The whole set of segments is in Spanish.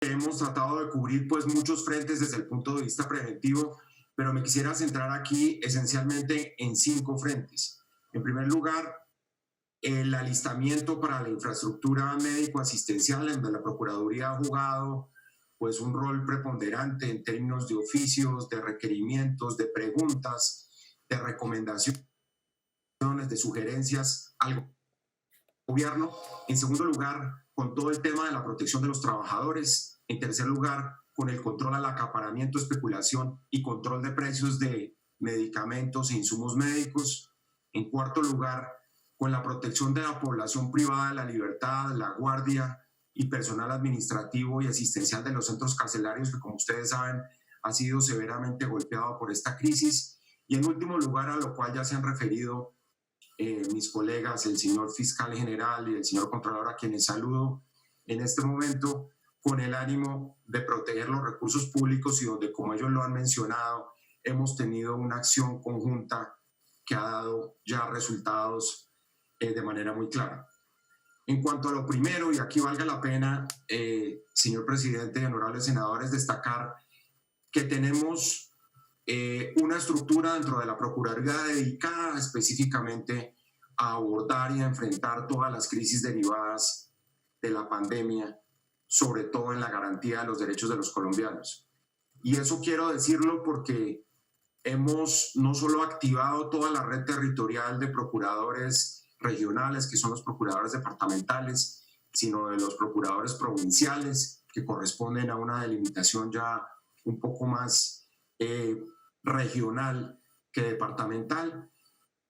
hemos tratado de cubrir pues muchos frentes desde el punto de vista preventivo, pero me quisiera centrar aquí esencialmente en 5 frentes. En primer lugar, el alistamiento para la infraestructura médico-asistencial, en donde la Procuraduría ha jugado pues un rol preponderante en términos de oficios, de requerimientos, de preguntas, de recomendaciones, de sugerencias al gobierno. En segundo lugar, con todo el tema de la protección de los trabajadores. En tercer lugar, con el control al acaparamiento, especulación y control de precios de medicamentos e insumos médicos. En cuarto lugar, con la protección de la población privada de la libertad, la guardia y personal administrativo y asistencial de los centros carcelarios, que como ustedes saben ha sido severamente golpeado por esta crisis. Y en último lugar, a lo cual ya se han referido mis colegas, el señor fiscal general y el señor contralor, a quienes saludo en este momento, con el ánimo de proteger los recursos públicos y donde, como ellos lo han mencionado, hemos tenido una acción conjunta que ha dado ya resultados de manera muy clara. En cuanto a lo primero, y aquí valga la pena, señor presidente y honorables senadores, destacar que tenemos una estructura dentro de la Procuraduría dedicada específicamente a abordar y a enfrentar todas las crisis derivadas de la pandemia, sobre todo en la garantía de los derechos de los colombianos. Y eso quiero decirlo porque hemos no solo activado toda la red territorial de procuradores regionales, que son los procuradores departamentales, sino de los procuradores provinciales, que corresponden a una delimitación ya un poco más regional que departamental.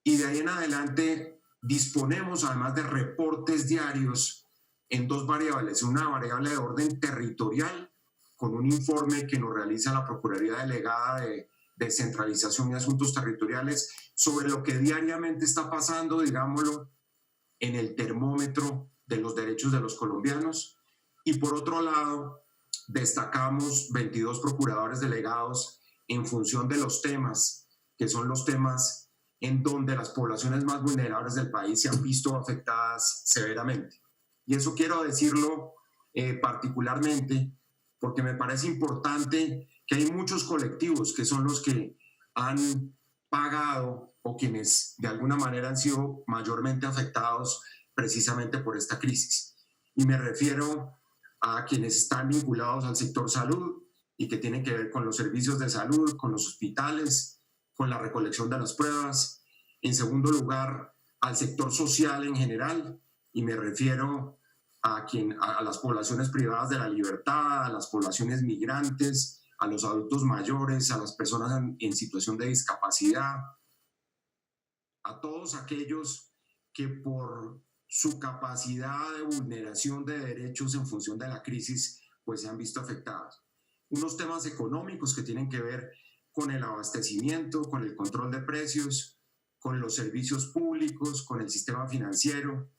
Y de ahí en adelante disponemos además de reportes diarios en 2 variables, una variable de orden territorial con un informe que nos realiza la Procuraduría Delegada de Descentralización y Asuntos Territoriales sobre lo que diariamente está pasando, digámoslo, en el termómetro de los derechos de los colombianos. Y por otro lado, destacamos 22 procuradores delegados en función de los temas, que son los temas en donde las poblaciones más vulnerables del país se han visto afectadas severamente. Y eso quiero decirlo particularmente porque me parece importante que hay muchos colectivos que son los que han pagado o quienes de alguna manera han sido mayormente afectados precisamente por esta crisis. Y me refiero a quienes están vinculados al sector salud y que tienen que ver con los servicios de salud, con los hospitales, con la recolección de las pruebas. En segundo lugar, al sector social en general, y me refiero a las poblaciones privadas de la libertad, a las poblaciones migrantes, a los adultos mayores, a las personas en situación de discapacidad, a todos aquellos que por su capacidad de vulneración de derechos en función de la crisis, pues se han visto afectados. Unos temas económicos que tienen que ver con el abastecimiento, con el control de precios, con los servicios públicos, con el sistema financiero,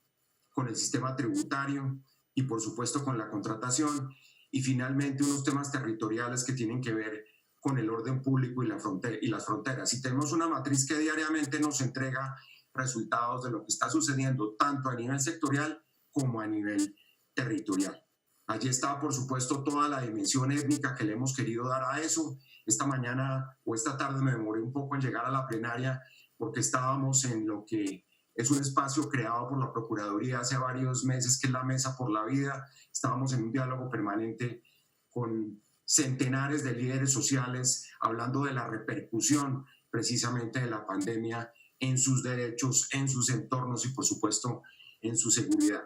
con el sistema tributario y por supuesto con la contratación. Y finalmente unos temas territoriales que tienen que ver con el orden público y las fronteras. Y tenemos una matriz que diariamente nos entrega resultados de lo que está sucediendo tanto a nivel sectorial como a nivel territorial. Allí está, por supuesto, toda la dimensión étnica que le hemos querido dar a eso. Esta mañana o esta tarde me demoré un poco en llegar a la plenaria porque estábamos en lo que es un espacio creado por la Procuraduría hace varios meses, que es la Mesa por la Vida. Estábamos en un diálogo permanente con centenares de líderes sociales hablando de la repercusión precisamente de la pandemia en sus derechos, en sus entornos y por supuesto en su seguridad.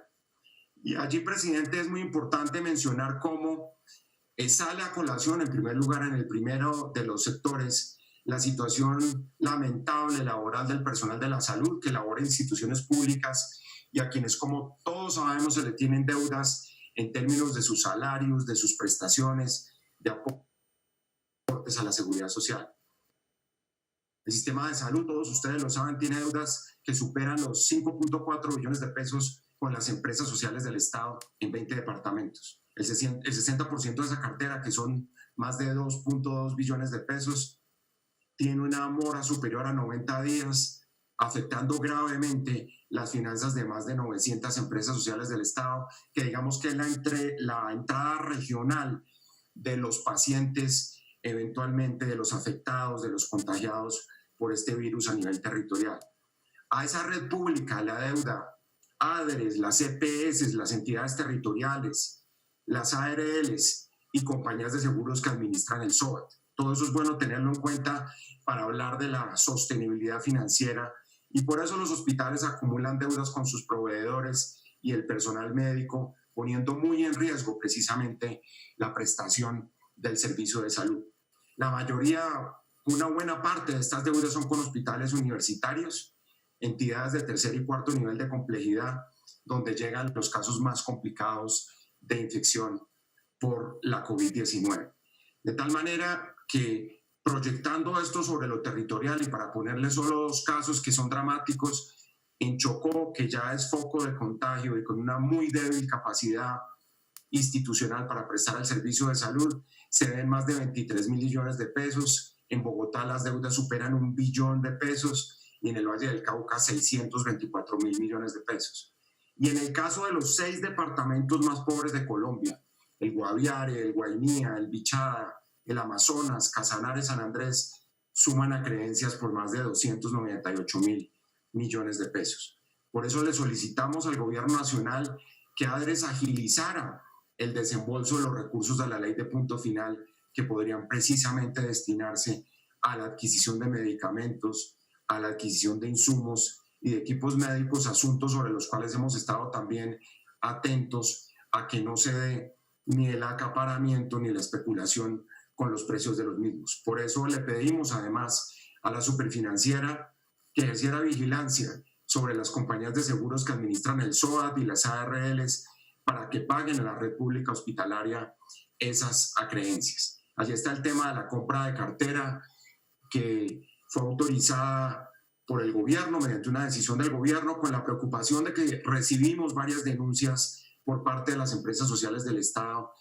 Y allí, presidente, es muy importante mencionar cómo sale a colación, en primer lugar, en el primero de los sectores, la situación lamentable laboral del personal de la salud que labora en instituciones públicas y a quienes, como todos sabemos, se le tienen deudas en términos de sus salarios, de sus prestaciones, de aportes a la seguridad social. El sistema de salud, todos ustedes lo saben, tiene deudas que superan los 5.4 billones de pesos con las empresas sociales del Estado en 20 departamentos. El 60% de esa cartera, que son más de 2.2 billones de pesos, tiene una mora superior a 90 días, afectando gravemente las finanzas de más de 900 empresas sociales del Estado, que digamos que es la entrada regional de los pacientes, eventualmente de los afectados, de los contagiados por este virus a nivel territorial. A esa red pública la deuda, ADRES, las EPS, las entidades territoriales, las ARLs y compañías de seguros que administran el SOAT. Todo eso es bueno tenerlo en cuenta para hablar de la sostenibilidad financiera, y por eso los hospitales acumulan deudas con sus proveedores y el personal médico, poniendo muy en riesgo precisamente la prestación del servicio de salud. La mayoría, una buena parte de estas deudas son con hospitales universitarios, entidades de tercer y cuarto nivel de complejidad, donde llegan los casos más complicados de infección por la COVID-19. De tal manera que, proyectando esto sobre lo territorial, y para ponerle solo 2 casos que son dramáticos, en Chocó, que ya es foco de contagio y con una muy débil capacidad institucional para prestar el servicio de salud, se ven más de 23 mil millones de pesos. En Bogotá las deudas superan 1 billón de pesos y en el Valle del Cauca 624 mil millones de pesos. Y en el caso de los 6 departamentos más pobres de Colombia, el Guaviare, el Guainía, el Bichada, el Amazonas, Casanare, San Andrés, suman acreencias por más de 298 mil millones de pesos. Por eso le solicitamos al gobierno nacional que ADRES agilizara el desembolso de los recursos de la ley de punto final, que podrían precisamente destinarse a la adquisición de medicamentos, a la adquisición de insumos y de equipos médicos, asuntos sobre los cuales hemos estado también atentos a que no se dé ni el acaparamiento ni la especulación con los precios de los mismos. Por eso le pedimos además a la Superfinanciera que ejerciera vigilancia sobre las compañías de seguros que administran el SOAT y las ARLs para que paguen a la red pública hospitalaria esas acreencias. Allí está el tema de la compra de cartera, que fue autorizada por el gobierno mediante una decisión del gobierno, con la preocupación de que recibimos varias denuncias por parte de las empresas sociales del Estado,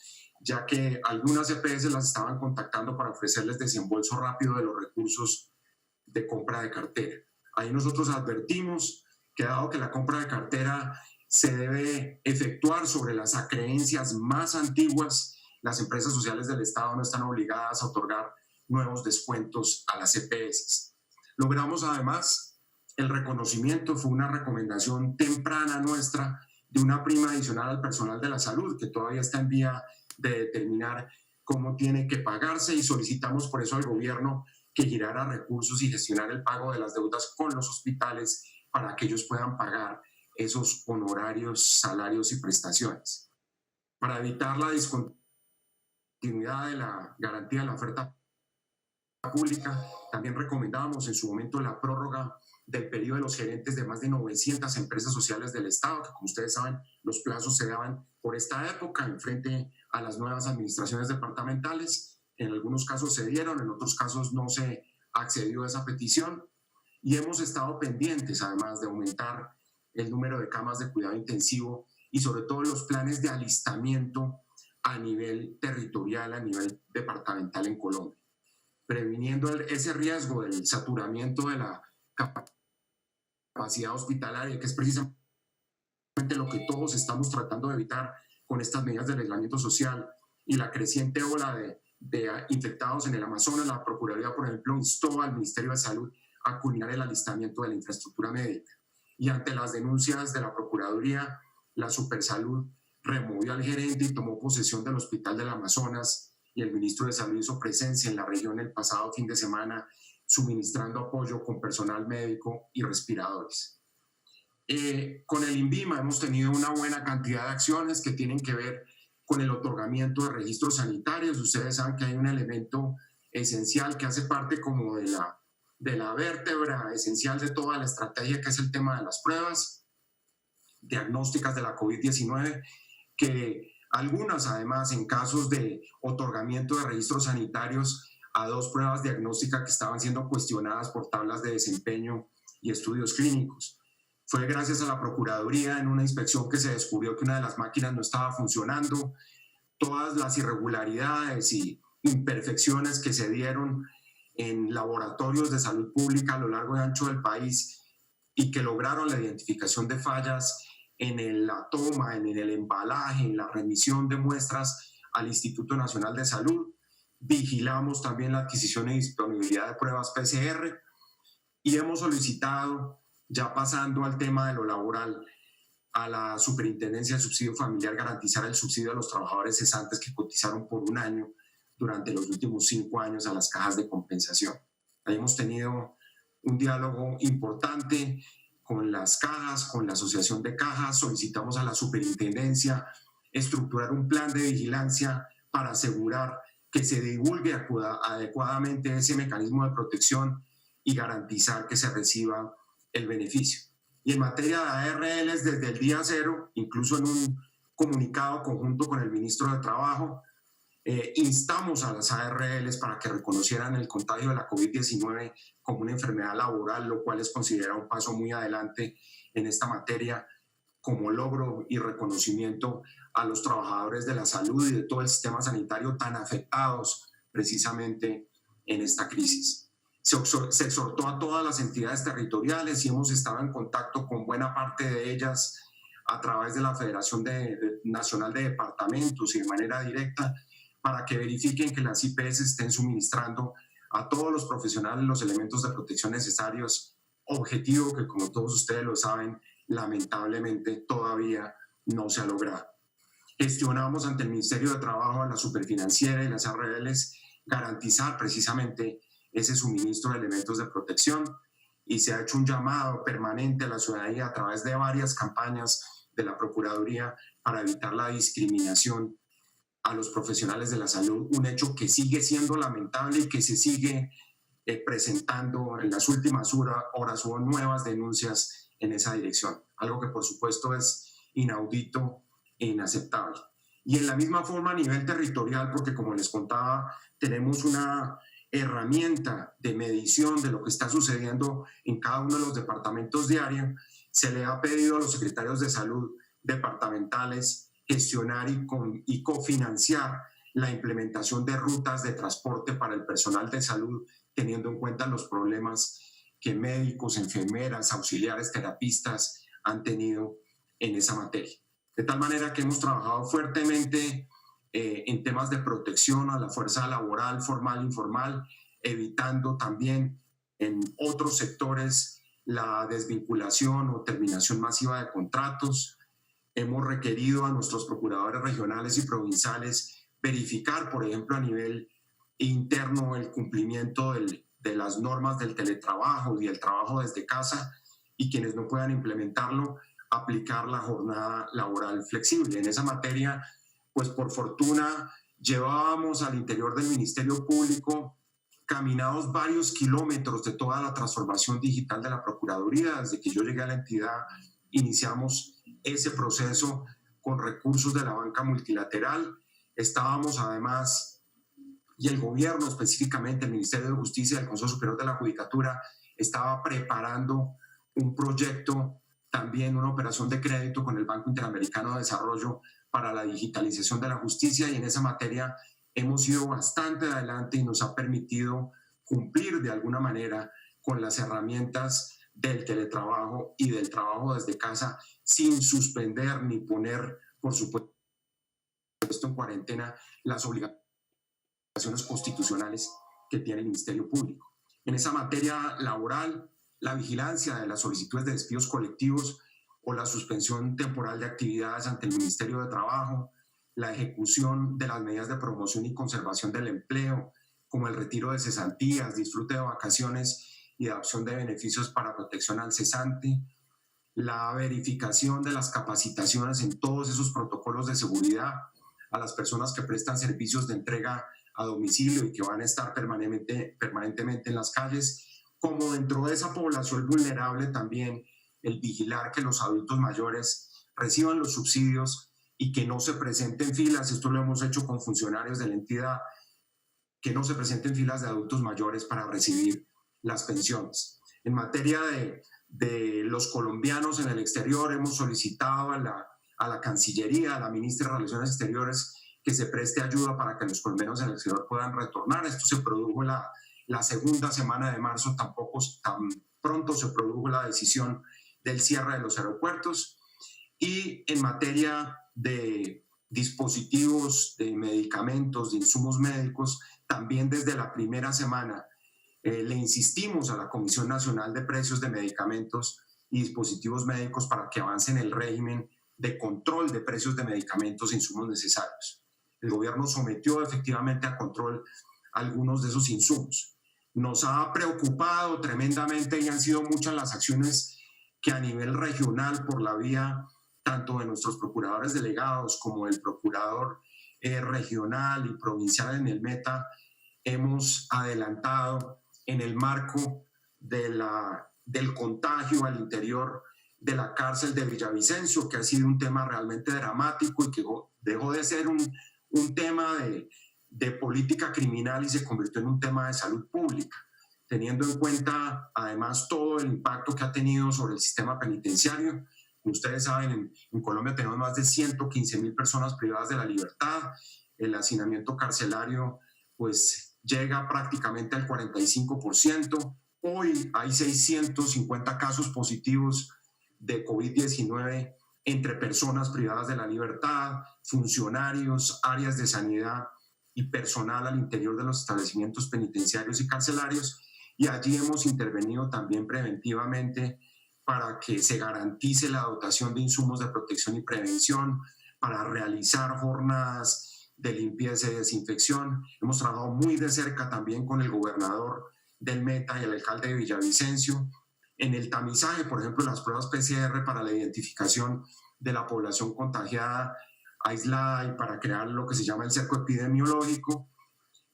ya que algunas EPS las estaban contactando para ofrecerles desembolso rápido de los recursos de compra de cartera. Ahí nosotros advertimos que, dado que la compra de cartera se debe efectuar sobre las acreencias más antiguas, las empresas sociales del Estado no están obligadas a otorgar nuevos descuentos a las EPS. Logramos además el reconocimiento, fue una recomendación temprana nuestra, de una prima adicional al personal de la salud, que todavía está en vía de determinar cómo tiene que pagarse, y solicitamos por eso al gobierno que girara recursos y gestionara el pago de las deudas con los hospitales para que ellos puedan pagar esos honorarios, salarios y prestaciones. Para evitar la discontinuidad de la garantía de la oferta pública, también recomendábamos en su momento la prórroga del periodo de los gerentes de más de 900 empresas sociales del Estado, que como ustedes saben, los plazos se daban por esta época en frente a las nuevas administraciones departamentales. En algunos casos se dieron, en otros casos no se accedió a esa petición, y hemos estado pendientes además de aumentar el número de camas de cuidado intensivo y sobre todo los planes de alistamiento a nivel territorial, a nivel departamental en Colombia, previniendo ese riesgo del saturamiento de la capacidad hospitalaria, que es precisamente lo que todos estamos tratando de evitar con estas medidas de aislamiento social y la creciente ola de infectados en el Amazonas. La Procuraduría, por ejemplo, instó al Ministerio de Salud a culminar el alistamiento de la infraestructura médica. Y ante las denuncias de la Procuraduría, la Supersalud removió al gerente y tomó posesión del Hospital del Amazonas, y el ministro de Salud hizo presencia en la región el pasado fin de semana, suministrando apoyo con personal médico y respiradores. Con el INVIMA hemos tenido una buena cantidad de acciones que tienen que ver con el otorgamiento de registros sanitarios. Ustedes saben que hay un elemento esencial que hace parte como de la vértebra esencial de toda la estrategia, que es el tema de las pruebas diagnósticas de la COVID-19, que algunas además en casos de otorgamiento de registros sanitarios a 2 pruebas diagnósticas que estaban siendo cuestionadas por tablas de desempeño y estudios clínicos. Fue gracias a la Procuraduría, en una inspección, que se descubrió que una de las máquinas no estaba funcionando. Todas las irregularidades y imperfecciones que se dieron en laboratorios de salud pública a lo largo y ancho del país y que lograron la identificación de fallas en la toma, en el embalaje, en la remisión de muestras al Instituto Nacional de Salud. Vigilamos también la adquisición y disponibilidad de pruebas PCR y hemos solicitado, ya pasando al tema de lo laboral, a la Superintendencia de Subsidio Familiar garantizar el subsidio a los trabajadores cesantes que cotizaron por un año durante los últimos 5 años a las cajas de compensación. Ahí hemos tenido un diálogo importante con las cajas, con la Asociación de Cajas. Solicitamos a la Superintendencia estructurar un plan de vigilancia para asegurar que se divulgue adecuadamente ese mecanismo de protección y garantizar que se reciba el beneficio. Y en materia de ARLs, desde el día cero, incluso en un comunicado conjunto con el ministro de Trabajo, instamos a las ARLs para que reconocieran el contagio de la COVID-19 como una enfermedad laboral, lo cual es considerado un paso muy adelante en esta materia como logro y reconocimiento a los trabajadores de la salud y de todo el sistema sanitario tan afectados precisamente en esta crisis. Se exhortó a todas las entidades territoriales y hemos estado en contacto con buena parte de ellas a través de la Federación Nacional de Departamentos y de manera directa para que verifiquen que las IPS estén suministrando a todos los profesionales los elementos de protección necesarios, objetivo que, como todos ustedes lo saben, lamentablemente todavía no se ha logrado. Gestionamos ante el Ministerio de Trabajo, a la Superfinanciera y las ARLs garantizar precisamente ese suministro de elementos de protección y se ha hecho un llamado permanente a la ciudadanía a través de varias campañas de la Procuraduría para evitar la discriminación a los profesionales de la salud, un hecho que sigue siendo lamentable y que se sigue presentando en las últimas horas. Hubo nuevas denuncias en esa dirección, algo que por supuesto es inaudito e inaceptable. Y en la misma forma a nivel territorial, porque como les contaba, tenemos una herramienta de medición de lo que está sucediendo en cada uno de los departamentos diario. Se le ha pedido a los secretarios de salud departamentales gestionar y cofinanciar la implementación de rutas de transporte para el personal de salud, teniendo en cuenta los problemas que médicos, enfermeras, auxiliares, terapistas han tenido en esa materia. De tal manera que hemos trabajado fuertemente en temas de protección a la fuerza laboral, formal e informal, evitando también en otros sectores la desvinculación o terminación masiva de contratos. Hemos requerido a nuestros procuradores regionales y provinciales verificar, por ejemplo, a nivel interno el cumplimiento de las normas del teletrabajo y el trabajo desde casa, y quienes no puedan implementarlo, aplicar la jornada laboral flexible. En esa materia, pues por fortuna, llevábamos al interior del Ministerio Público caminados varios kilómetros de toda la transformación digital de la Procuraduría. Desde que yo llegué a la entidad, iniciamos ese proceso con recursos de la banca multilateral. Estábamos además, y el gobierno específicamente, el Ministerio de Justicia y el Consejo Superior de la Judicatura, estaba preparando un proyecto, también una operación de crédito con el Banco Interamericano de Desarrollo para la digitalización de la justicia, y en esa materia hemos ido bastante adelante y nos ha permitido cumplir de alguna manera con las herramientas del teletrabajo y del trabajo desde casa, sin suspender ni poner, por supuesto, en cuarentena las obligaciones constitucionales que tiene el Ministerio Público. En esa materia laboral, la vigilancia de las solicitudes de despidos colectivos o la suspensión temporal de actividades ante el Ministerio de Trabajo, la ejecución de las medidas de promoción y conservación del empleo, como el retiro de cesantías, disfrute de vacaciones y adopción de beneficios para protección al cesante, la verificación de las capacitaciones en todos esos protocolos de seguridad a las personas que prestan servicios de entrega a domicilio y que van a estar permanentemente en las calles, como dentro de esa población vulnerable también el vigilar que los adultos mayores reciban los subsidios y que no se presenten filas. Esto lo hemos hecho con funcionarios de la entidad, que no se presenten filas de adultos mayores para recibir las pensiones. En materia de los colombianos en el exterior, hemos solicitado a la Cancillería, a la ministra de Relaciones Exteriores, que se preste ayuda para que los colombianos en el exterior puedan retornar. Esto se produjo la segunda semana de marzo, pronto se produjo la decisión del cierre de los aeropuertos. Y en materia de dispositivos, de medicamentos, de insumos médicos, también desde la primera semana le insistimos a la Comisión Nacional de Precios de Medicamentos y Dispositivos Médicos para que avance en el régimen de control de precios de medicamentos e insumos necesarios. El gobierno sometió efectivamente a control algunos de esos insumos. Nos ha preocupado tremendamente y han sido muchas las acciones que a nivel regional, por la vía tanto de nuestros procuradores delegados como del procurador regional y provincial en el Meta, hemos adelantado en el marco del contagio al interior de la cárcel de Villavicencio, que ha sido un tema realmente dramático y que dejó de ser un tema de política criminal y se convirtió en un tema de salud pública, teniendo en cuenta además todo el impacto que ha tenido sobre el sistema penitenciario. Ustedes saben, en Colombia tenemos más de 115.000 personas privadas de la libertad. El hacinamiento carcelario pues llega prácticamente al 45%. Hoy hay 650 casos positivos de COVID-19 entre personas privadas de la libertad, funcionarios, áreas de sanidad y personal al interior de los establecimientos penitenciarios y carcelarios. Y allí hemos intervenido también preventivamente para que se garantice la dotación de insumos de protección y prevención, para realizar jornadas de limpieza y desinfección. Hemos trabajado muy de cerca también con el gobernador del Meta y el alcalde de Villavicencio en el tamizaje, por ejemplo, las pruebas PCR para la identificación de la población contagiada aislada y para crear lo que se llama el cerco epidemiológico.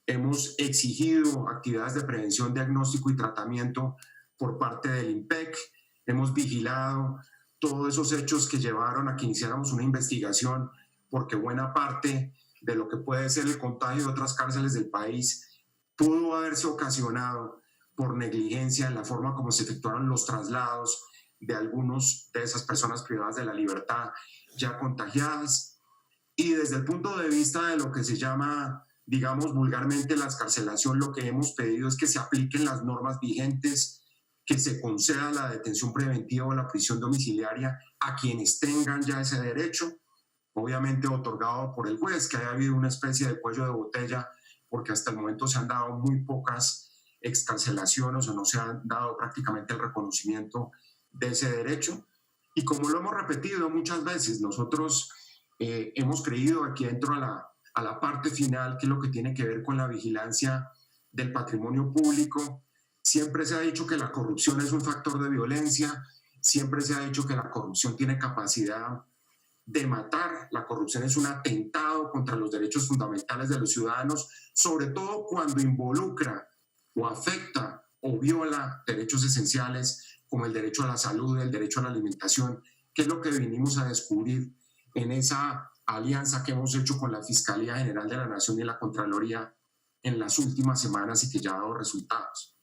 Hemos exigido actividades de prevención, diagnóstico y tratamiento por parte del INPEC. Hemos vigilado todos esos hechos que llevaron a que iniciáramos una investigación, porque buena parte de lo que puede ser el contagio de otras cárceles del país pudo haberse ocasionado por negligencia en la forma como se efectuaron los traslados de algunas de esas personas privadas de la libertad ya contagiadas. Y desde el punto de vista de lo que se llama, digamos vulgarmente, la excarcelación, lo que hemos pedido es que se apliquen las normas vigentes, que se conceda la detención preventiva o la prisión domiciliaria a quienes tengan ya ese derecho, obviamente otorgado por el juez, que haya habido una especie de cuello de botella, porque hasta el momento se han dado muy pocas excarcelaciones o no se ha dado prácticamente el reconocimiento de ese derecho. Y como lo hemos repetido muchas veces, nosotros hemos creído aquí dentro a la parte final, que es lo que tiene que ver con la vigilancia del patrimonio público. Siempre se ha dicho que la corrupción es un factor de violencia, siempre se ha dicho que la corrupción tiene capacidad de matar, la corrupción es un atentado contra los derechos fundamentales de los ciudadanos, sobre todo cuando involucra o afecta o viola derechos esenciales como el derecho a la salud, el derecho a la alimentación, que es lo que vinimos a descubrir en esa alianza que hemos hecho con la Fiscalía General de la Nación y la Contraloría en las últimas semanas y que ya ha dado resultados.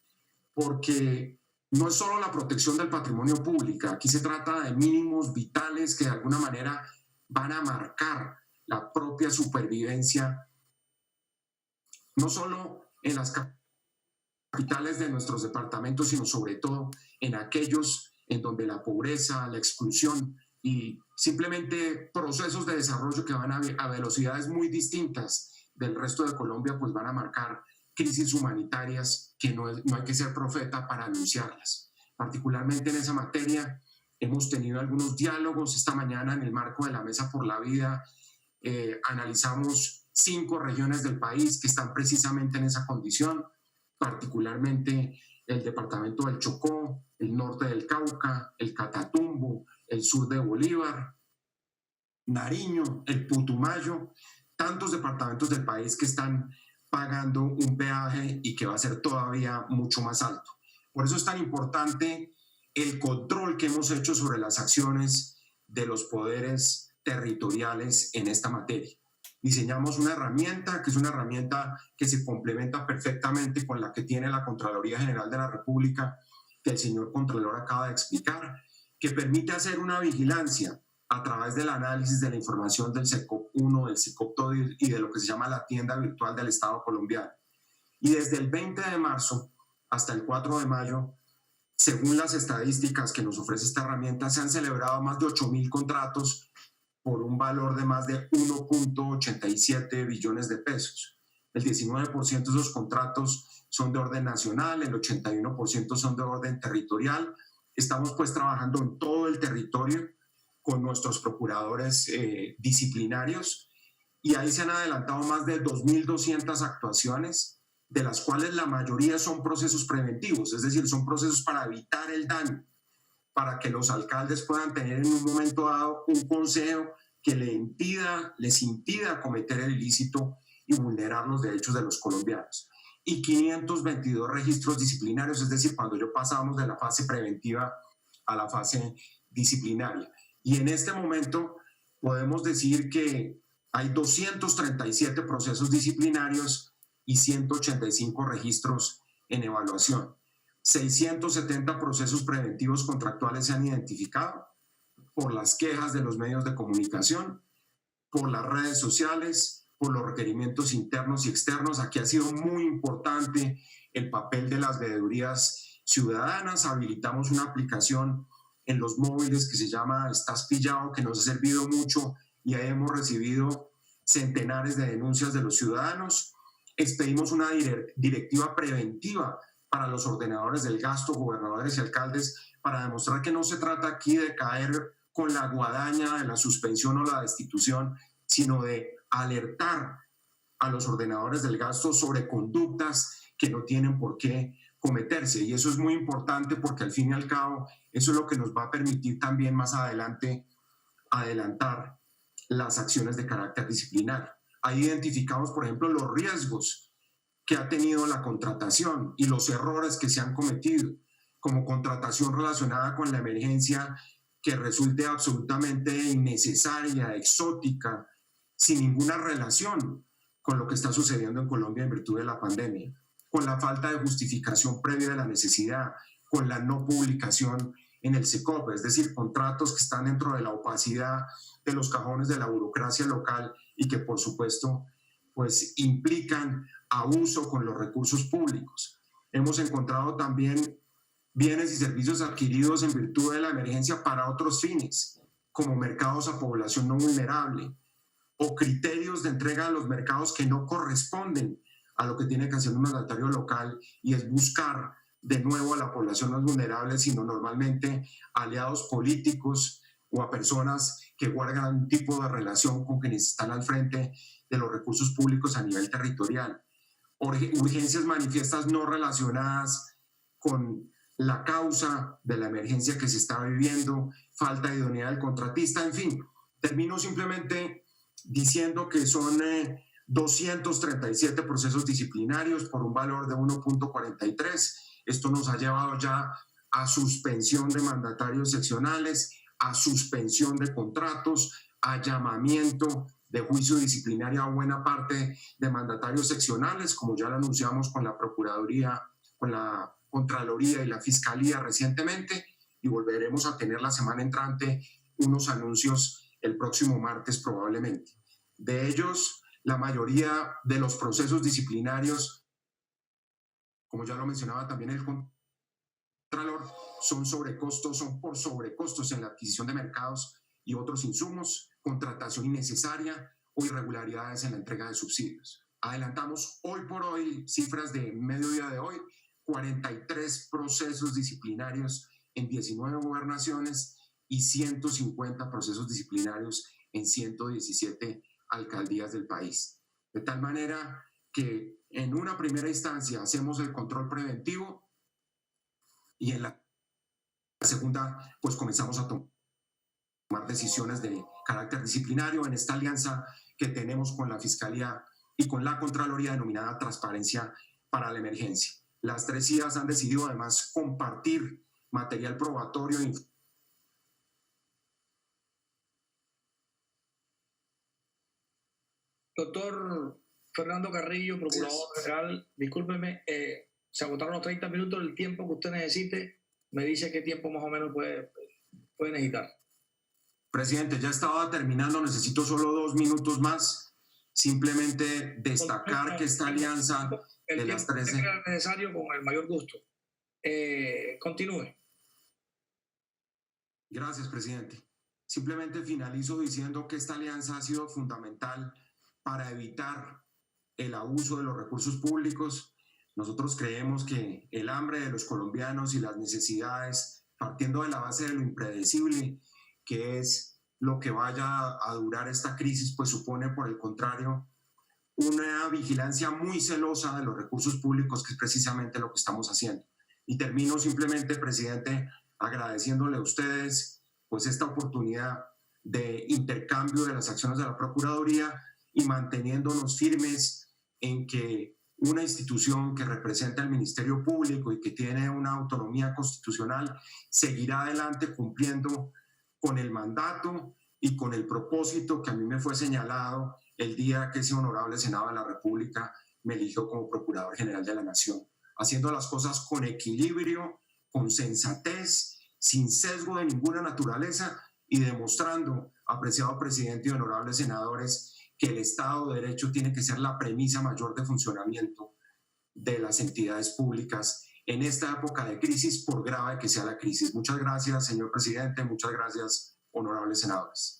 Porque no es solo la protección del patrimonio público, aquí se trata de mínimos vitales que de alguna manera van a marcar la propia supervivencia, no solo en las capitales de nuestros departamentos, sino sobre todo en aquellos en donde la pobreza, la exclusión y simplemente procesos de desarrollo que van a velocidades muy distintas del resto de Colombia, pues van a marcar crisis humanitarias que no hay que ser profeta para anunciarlas. Particularmente en esa materia hemos tenido algunos diálogos. Esta mañana en el marco de la Mesa por la Vida analizamos 5 regiones del país que están precisamente en esa condición, particularmente el departamento del Chocó, el norte del Cauca, el Catatumbo, el sur de Bolívar, Nariño, el Putumayo, tantos departamentos del país que están pagando un peaje y que va a ser todavía mucho más alto. Por eso es tan importante el control que hemos hecho sobre las acciones de los poderes territoriales en esta materia. Diseñamos una herramienta que es una herramienta que se complementa perfectamente con la que tiene la Contraloría General de la República, que el señor Contralor acaba de explicar, que permite hacer una vigilancia a través del análisis de la información del SECOP 1, del SECOP 2 y de lo que se llama la tienda virtual del Estado colombiano. Y desde el 20 de marzo hasta el 4 de mayo Según las estadísticas que nos ofrece esta herramienta, se han celebrado más de 8.000 contratos por un valor de más de 1.87 billones de pesos. El 19% de esos contratos son de orden nacional, el 81% son de orden territorial. Estamos pues trabajando en todo el territorio con nuestros procuradores disciplinarios y ahí se han adelantado más de 2.200 actuaciones, de las cuales la mayoría son procesos preventivos, es decir, son procesos para evitar el daño, para que los alcaldes puedan tener en un momento dado un consejo que les impida cometer el ilícito y vulnerar los derechos de los colombianos. Y 522 registros disciplinarios, es decir, cuando yo pasamos de la fase preventiva a la fase disciplinaria. Y en este momento podemos decir que hay 237 procesos disciplinarios y 185 registros en evaluación. 670 procesos preventivos contractuales se han identificado por las quejas de los medios de comunicación, por las redes sociales, por los requerimientos internos y externos. Aquí ha sido muy importante el papel de las veedurías ciudadanas. Habilitamos una aplicación en los móviles que se llama Estás Pillado, que nos ha servido mucho y ahí hemos recibido centenares de denuncias de los ciudadanos. Expedimos una directiva preventiva para los ordenadores del gasto, gobernadores y alcaldes, para demostrar que no se trata aquí de caer con la guadaña de la suspensión o la destitución, sino de alertar a los ordenadores del gasto sobre conductas que no tienen por qué cometerse. Y eso es muy importante porque al fin y al cabo eso es lo que nos va a permitir también más adelante adelantar las acciones de carácter disciplinario. Ahí identificamos, por ejemplo, los riesgos que ha tenido la contratación y los errores que se han cometido, como contratación relacionada con la emergencia que resulte absolutamente innecesaria, exótica, sin ninguna relación con lo que está sucediendo en Colombia en virtud de la pandemia, con la falta de justificación previa de la necesidad, con la no publicación en el SECOP, es decir, contratos que están dentro de la opacidad de los cajones de la burocracia local y que por supuesto pues implican abuso con los recursos públicos. Hemos encontrado también bienes y servicios adquiridos en virtud de la emergencia para otros fines, como mercados a población no vulnerable o criterios de entrega a los mercados que no corresponden a lo que tiene que hacer un mandatario local, y es buscar de nuevo a la población más vulnerable, sino normalmente aliados políticos o a personas que guardan un tipo de relación con quienes están al frente de los recursos públicos a nivel territorial. Urgencias manifiestas no relacionadas con la causa de la emergencia que se está viviendo, falta de idoneidad del contratista, en fin. Termino simplemente diciendo que son 237 procesos disciplinarios por un valor de 1.43. Esto nos ha llevado ya a suspensión de mandatarios seccionales, a suspensión de contratos, a llamamiento de juicio disciplinario a buena parte de mandatarios seccionales, como ya lo anunciamos con la Procuraduría, con la Contraloría y la Fiscalía recientemente, y volveremos a tener la semana entrante unos anuncios el próximo martes probablemente. De ellos, la mayoría de los procesos disciplinarios, como ya lo mencionaba también el Contralor, son por sobrecostos en la adquisición de mercados y otros insumos, contratación innecesaria o irregularidades en la entrega de subsidios. Adelantamos hoy por hoy, cifras de mediodía de hoy, 43 procesos disciplinarios en 19 gobernaciones y 150 procesos disciplinarios en 117 alcaldías del país. De tal manera que en una primera instancia hacemos el control preventivo y en la segunda pues comenzamos a tomar decisiones de carácter disciplinario en esta alianza que tenemos con la Fiscalía y con la Contraloría denominada Transparencia para la Emergencia. Las tres CIAs han decidido además compartir material probatorio. Doctor Fernando Carrillo, Procurador General, discúlpeme, se agotaron los 30 minutos, el tiempo que usted necesite, me dice qué tiempo más o menos puede necesitar. Presidente, ya estaba terminando, necesito solo 2 minutos más. Simplemente destacar que esta alianza de las 13... El necesario con el mayor gusto. Continúe. Gracias, presidente. Simplemente finalizo diciendo que esta alianza ha sido fundamental para evitar el abuso de los recursos públicos. Nosotros creemos que el hambre de los colombianos y las necesidades, partiendo de la base de lo impredecible, que es lo que vaya a durar esta crisis, pues supone, por el contrario, una vigilancia muy celosa de los recursos públicos, que es precisamente lo que estamos haciendo. Y termino simplemente, presidente, agradeciéndole a ustedes pues esta oportunidad de intercambio de las acciones de la Procuraduría y manteniéndonos firmes en que una institución que representa al Ministerio Público y que tiene una autonomía constitucional seguirá adelante cumpliendo con el mandato y con el propósito que a mí me fue señalado el día que ese honorable Senado de la República me eligió como Procurador General de la Nación, haciendo las cosas con equilibrio, con sensatez, sin sesgo de ninguna naturaleza y demostrando, apreciado presidente y honorables senadores, que el Estado de Derecho tiene que ser la premisa mayor de funcionamiento de las entidades públicas en esta época de crisis, por grave que sea la crisis. Muchas gracias, señor presidente. Muchas gracias, honorables senadores.